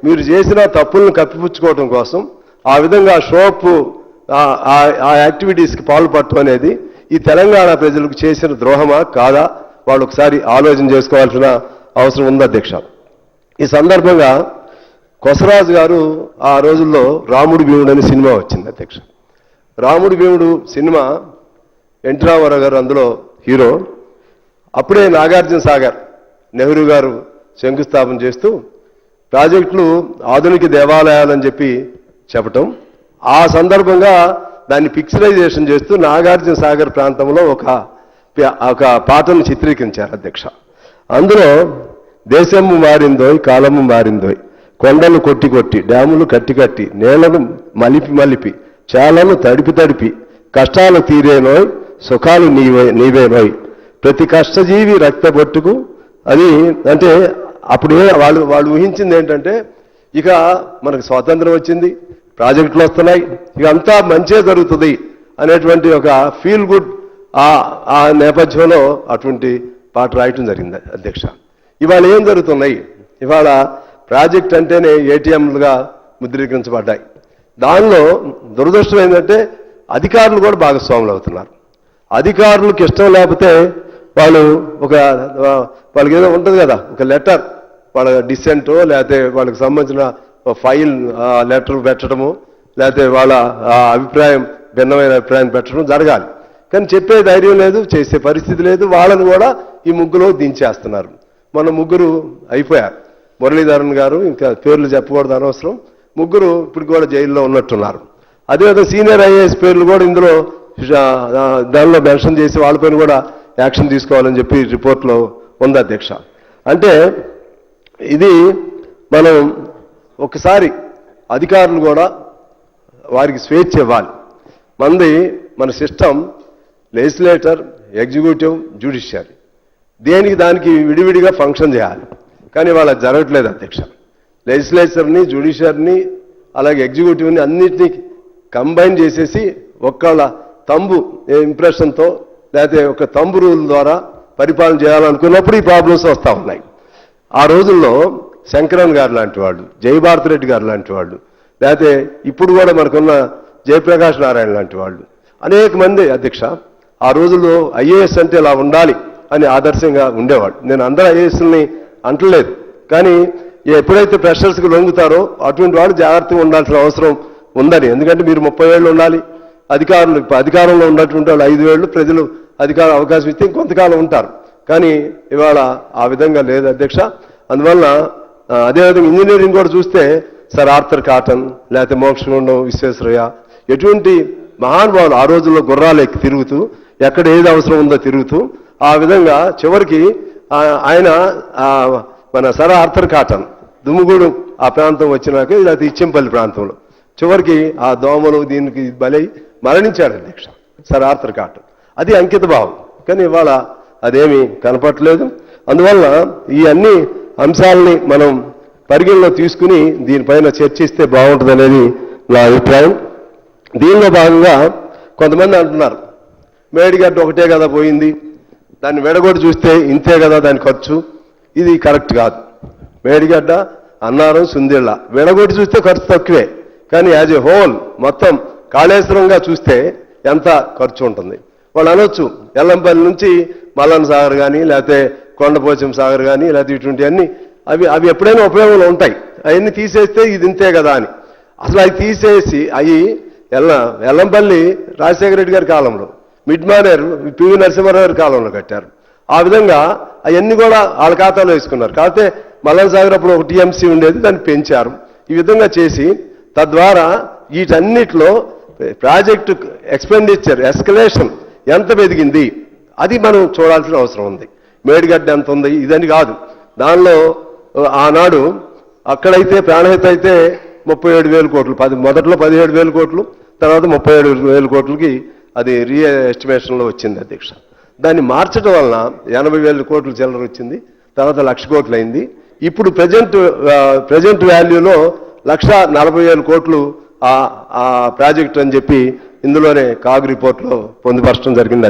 మీరు చేసిన తప్పులను కప్పిపుచ్చుకోవడం కోసం ఆ విధంగా షోప్ ఆ యాక్టివిటీస్కి పాల్పడటం అనేది ఈ తెలంగాణ ప్రజలకు చేసిన ద్రోహమా కాదా వాళ్ళు ఒకసారి ఆలోచన చేసుకోవాల్సిన అవసరం ఉంది అధ్యక్ష. ఈ సందర్భంగా కొసరాజు గారు ఆ రోజుల్లో రాముడు భీముడు అనే సినిమా వచ్చింది అధ్యక్ష. రాముడు భీముడు సినిమా ఎన్టీ రామారావు గారు అందులో హీరో. అప్పుడే నాగార్జున సాగర్ నెహ్రూ గారు శంకుస్థాపన చేస్తూ ప్రాజెక్టులు ఆధునిక దేవాలయాలని చెప్పి చెప్పటం, ఆ సందర్భంగా దాన్ని పిక్చరైజేషన్ చేస్తూ నాగార్జున సాగర్ ప్రాంతంలో ఒక పాటను చిత్రీకరించారు అధ్యక్ష. అందులో దేశము మారిందోయ్ కాలము మారిందోయ్, కొండలు కొట్టి కొట్టి డ్యాములు కట్టి కట్టి నేలను మలిపి మలిపి చాలను తడిపి తడిపి కష్టాలు తీరేనోయ్ సుఖాలు నీవేనోయ్, ప్రతి కష్టజీవి రక్తబొట్టుకు. అది అంటే అప్పుడు వాళ్ళు ఊహించింది ఏంటంటే ఇక మనకు స్వాతంత్రం వచ్చింది, ప్రాజెక్టులు వస్తున్నాయి, ఇక అంతా మంచిగా జరుగుతుంది అనేటువంటి ఒక ఫీల్ గుడ్ ఆ నేపథ్యంలో అటువంటి పాట రాయటం జరిగింది అధ్యక్ష. ఇవాళ ఏం జరుగుతున్నాయి? ఇవాళ ప్రాజెక్ట్ అంటేనే ఏటీఎంలుగా ముద్రీకరించబడ్డాయి. దానిలో దురదృష్టం ఏంటంటే అధికారులు కూడా భాగస్వాములు అవుతున్నారు. అధికారులకు ఇష్టం లేకపోతే వాళ్ళకి ఏదో ఉంటుంది కదా, ఒక లెటర్ వాళ్ళ డిసెంటో లేకపోతే వాళ్ళకి సంబంధించిన ఫైల్ లెటర్ పెట్టడము, లేకపోతే వాళ్ళ అభిప్రాయం భిన్నమైన అభిప్రాయం పెట్టడం జరగాలి. కానీ చెప్పే ధైర్యం లేదు, చేసే పరిస్థితి లేదు. వాళ్ళని కూడా ఈ ముగ్గులో దించేస్తున్నారు. మొన్న ముగ్గురు అయిపోయారు. మురళీధరన్ గారు, ఇంకా పేర్లు చెప్పకూడదు అనవసరం, ముగ్గురు ఇప్పుడు కూడా జైల్లో ఉన్నట్టున్నారు. అదేవిధంగా సీనియర్ ఐఏఎస్ పేర్లు కూడా ఇందులో దానిలో మెన్షన్ చేసి వాళ్ళపైన కూడా యాక్షన్ తీసుకోవాలని చెప్పి రిపోర్ట్లో ఉంది అధ్యక్ష. అంటే ఇది మనం ఒకసారి అధికారులు కూడా వారికి స్వేచ్ఛ ఇవ్వాలి. మన సిస్టమ్ లెజిస్లేటర్, ఎగ్జిక్యూటివ్, జ్యుడిషియరీ దేనికి దానికి విడివిడిగా ఫంక్షన్ చేయాలి. కానీ వాళ్ళ జరగట్లేదు అధ్యక్ష. లెజిస్లేచర్ని, జ్యుడిషియరీని అలాగే ఎగ్జిక్యూటివ్ని అన్నింటినీ కంబైన్ చేసేసి ఒక్కళ్ళ తంబు ఇంప్రెషన్తో లేకపోతే ఒక తంబు రూల్ ద్వారా పరిపాలన చేయాలనుకున్నప్పుడు ఈ ప్రాబ్లమ్స్ వస్తూ ఉన్నాయి. ఆ రోజుల్లో శంకరన్ గారు లాంటి వాళ్ళు, జయభారతి రెడ్డి గారు లాంటి వాళ్ళు, లేకపోతే ఇప్పుడు కూడా మనకున్న జయప్రకాష్ నారాయణ లాంటి వాళ్ళు అనేక మంది అధ్యక్ష ఆ రోజుల్లో ఐఏఎస్ అంటే ఇలా ఉండాలి అని ఆదర్శంగా ఉండేవాడు. నేను అందరూ ఐఏఎస్ని అంటలేదు, కానీ ఎప్పుడైతే ప్రెషర్స్కి లొంగుతారో అటువంటి వాళ్ళు జాగ్రత్తగా ఉండాల్సిన అవసరం ఉందని. ఎందుకంటే మీరు 30 ఏళ్ళు ఉండాలి, అధికారంలో ఉన్నటువంటి వాళ్ళు 5 ఏళ్ళు, ప్రజలు అధికారం అవకాశం ఇస్తే ఇంకొంతకాలం ఉంటారు. కానీ ఇవాళ ఆ విధంగా లేదు అధ్యక్ష. అందువల్ల అదేవిధంగా ఇంజనీరింగ్ కూడా చూస్తే సర్ ఆర్థర్ కాటన్, లేకపోతే మోక్షగుండం విశ్వేశ్వరయ్య, ఎటువంటి మహానుభావులు ఆ రోజుల్లో గుర్రాలు ఎక్కి తిరుగుతూ ఎక్కడ ఏది అవసరం ఉందో తిరుగుతూ ఆ విధంగా చివరికి ఆయన మన సర్ ఆర్థర్ కాటన్ దుమ్ముగూడు ఆ ప్రాంతం వచ్చినాక లేకపోతే ఇచ్చెంపల్లి ప్రాంతంలో చివరికి ఆ దోమలు దీనికి బలై మరణించాడు అధ్యక్ష సర్ ఆర్థర్ కాటన్. అది అంకిత భావం. కానీ ఇవాళ అదేమీ కనపట్లేదు. అందువల్ల ఈ అన్ని అంశాలని మనం పరిగణలో తీసుకుని దీనిపైన చర్చిస్తే బాగుంటుంది అనేది నా అభిప్రాయం. దీనిలో భాగంగా కొంతమంది అంటున్నారు మేడిగడ్డ ఒకటే కదా పోయింది, దాన్ని వెడగొట్టి చూస్తే ఇంతే కదా దాని ఖర్చు. ఇది కరెక్ట్ కాదు. మేడిగడ్డ, అన్నారం, సుందిళ్ళ వెడగొట్టి చూస్తే ఖర్చు తక్కువే, కానీ యాజ్ ఏ హోల్ మొత్తం కాళేశ్వరంగా చూస్తే ఎంత ఖర్చు ఉంటుంది. వాళ్ళు అనొచ్చు ఎల్లంపల్లి నుంచి మల్లన్న సాగర్ కానీ లేకపోతే కొండపోచం సాగర్ కానీ లేకపోతే ఇటువంటివన్నీ అవి ఎప్పుడైనా ఉపయోగంలో ఉంటాయి, అవన్నీ తీసేస్తే ఇది ఇంతే కదా అని. అసలు అవి తీసేసి ఎల్లంపల్లి రాజశేఖర రెడ్డి గారి కాలంలో, మిడ్ మానేర్ పివి నరసింహారావు గారి కాలంలో కట్టారు. ఆ విధంగా అవన్నీ కూడా వాళ్ళ ఖాతాలో వేసుకున్నారు. కాకపోతే మల్లన్న సాగర్ అప్పుడు ఒక టీఎంసీ ఉండేది, దాన్ని పెంచారు. ఈ విధంగా చేసి తద్వారా వీటన్నిటిలో ప్రాజెక్టు ఎక్స్పెండిచర్ ఎస్కలేషన్ ఎంత పెరిగింది అది మనం చూడాల్సిన అవసరం ఉంది. మేడిగడ్డ ఎంత ఉంది ఇదని కాదు. దానిలో ఆనాడు అక్కడైతే ప్రాణహిత అయితే 37,000 కోట్లు, మొదట్లో 17,000 కోట్లు, తర్వాత 37,000 కోట్లకి అది రీఎస్టిమేషన్లో వచ్చింది అధ్యక్ష. దాన్ని మార్చడం వలన 80,000 కోట్లు చిల్లర వచ్చింది, తర్వాత 1,00,000 కోట్లు అయింది. ఇప్పుడు ప్రజెంట్ వాల్యూలో 1,40,000 కోట్లు ఆ ప్రాజెక్ట్ అని చెప్పి ఇందులోనే కాగ్ రిపోర్ట్లో పొందుపరచడం జరిగింది.